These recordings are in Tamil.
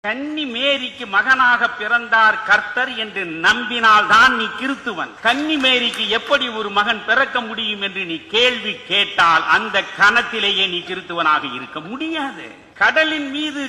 கன்னி மேரிக்கு மகனாக பிறந்தார் கர்த்தர் என்று நம்பினால்தான் நீ கிறிஸ்துவன். கன்னி மேரிக்கு எப்படி ஒரு மகன் பிறக்க முடியும் என்று நீ கேள்வி கேட்டால் அந்த கணத்திலேயே நீ கிறிஸ்துவனாக இருக்க முடியாது. கடலின் மீது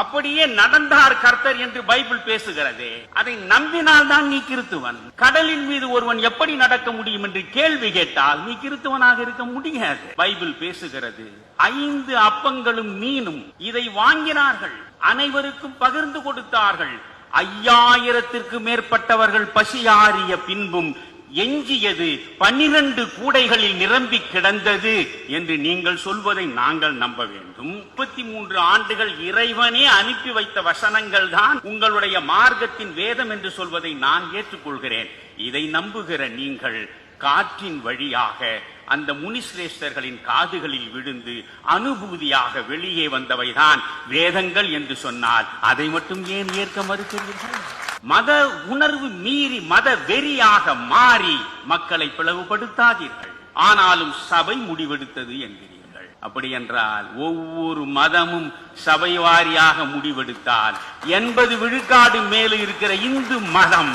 அப்படியே நடந்தார் கர்த்தர் என்று பைபிள் பேசுகிறது. அதை நம்பினால்தான் நீ கிறிஸ்துவன். கடலின் மீது ஒருவன் எப்படி நடக்க முடியும் என்று கேள்வி கேட்டால் நீ கிறிஸ்துவனாக இருக்க முடியாது. பைபிள் பேசுகிறது 5 அப்பங்களும் மீனும் இதை வாங்கினார்கள், அனைவருக்கும் பகிர்ந்து கொடுத்தார்கள். 5000த்திற்கு மேற்பட்டவர்கள் பசியாறிய பின்பும் எஞ்சியது 12 கூடைகளில் நிரம்பி கிடந்தது என்று நீங்கள் சொல்வதை நாங்கள் நம்ப வேண்டும். 33 ஆண்டுகள் இறைவனே அனுப்பி வைத்த வசனங்கள் தான் உங்களுடைய மார்க்கத்தின் வேதம் என்று சொல்வதை நான் ஏற்றுக்கொள்கிறேன். இதை நம்புகிற நீங்கள் காற்றின் வழியாக அந்த முனிசிரேஷ்டர்களின் காதுகளில் விழுந்து அனுபூதியாக வெளியே வந்தவைதான் வேதங்கள் என்று சொன்னால் அதை மட்டும் ஏன் ஏற்க மறுக்கிறீர்கள்? மத உணர்வு மீறி மத வெறியாக மாறி மக்களை பிளவுபடுத்தாதீர்கள். ஆனாலும் சபை முடிவெடுத்தது என்கிறீர்கள். அப்படி என்றால் ஒவ்வொரு மதமும் சபை வாரியாக முடிவெடுத்தால் 80 விழுக்காடு மேல் இருக்கிற இந்து மதம்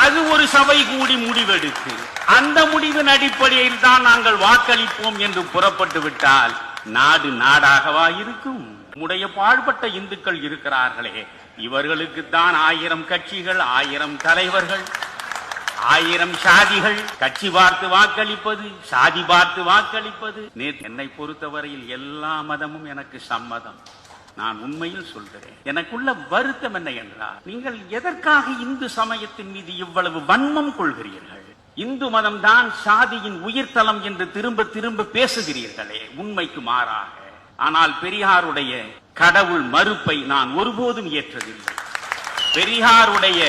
அது ஒரு சபை கூடி முடிவெடுத்து அந்த முடிவின் அடிப்படையில் தான் நாங்கள் வாக்களிப்போம் என்று புறப்பட்டு விட்டால் நாடு நாடாகவா இருக்கும்? உடைய பாழ்பட்ட இந்துக்கள் இருக்கிறார்களே, இவர்களுக்குத்தான் 1000 கட்சிகள், 1000 தலைவர்கள், 1000 சாதிகள். கட்சி பார்த்து வாக்களிப்பது, சாதி பார்த்து வாக்களிப்பது. என்னை பொறுத்தவரையில் எல்லா மதமும் எனக்கு சம்மதம். நான் உண்மையில் சொல்கிறேன். எனக்குள்ள வருத்தம் என்ன என்றால், நீங்கள் எதற்காக இந்து சமயத்தின் மீது இவ்வளவு வன்மம் கொள்கிறீர்கள்? இந்து மதம் தான் சாதியின் உயிர்த்தலம் என்று திரும்ப திரும்ப பேசுகிறீர்களே, உண்மைக்கு மாறாக. ஆனால் பெரியாருடைய கடவுள் மறுப்பை நான் ஒருபோதும் ஏற்றதில்லை. பெரியாருடைய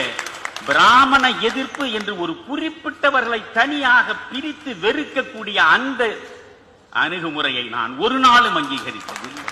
பிராமண எதிர்ப்பு என்று ஒரு குறிப்பிட்டவர்களை தனியாக பிரித்து வெறுக்கக்கூடிய அந்த அணுகுமுறையை நான் ஒரு நாளும் அங்கீகரிப்பதில்லை.